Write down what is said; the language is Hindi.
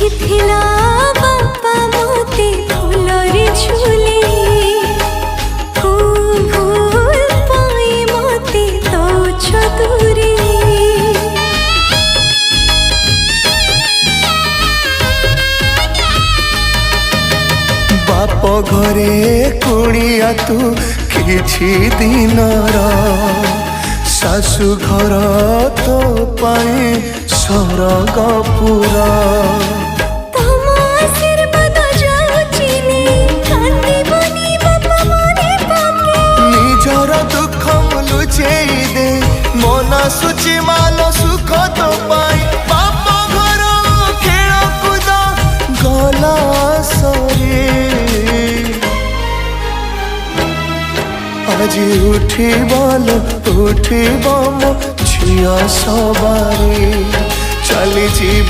ଦେଖିଥିଲା ବାପା ମୋତେ ଫୁଲରେ ଝୁଲି ଭୁଲ ପାଇଁ ମୋତେ ଦଉଛ ଦୂରେ। बाप घरे कुड़िया तू किछि दिनर सासु घर तो पाए सरगपुर। तम आशीर्वाद जाउचिनी कांदिबनी बापा मने पके निजर दुख लुचेई दे मन सुचि माल सुख तो पाई बाप घर खेल कूद गला सरे। आज उठिब मो झिया सवारी चली जीव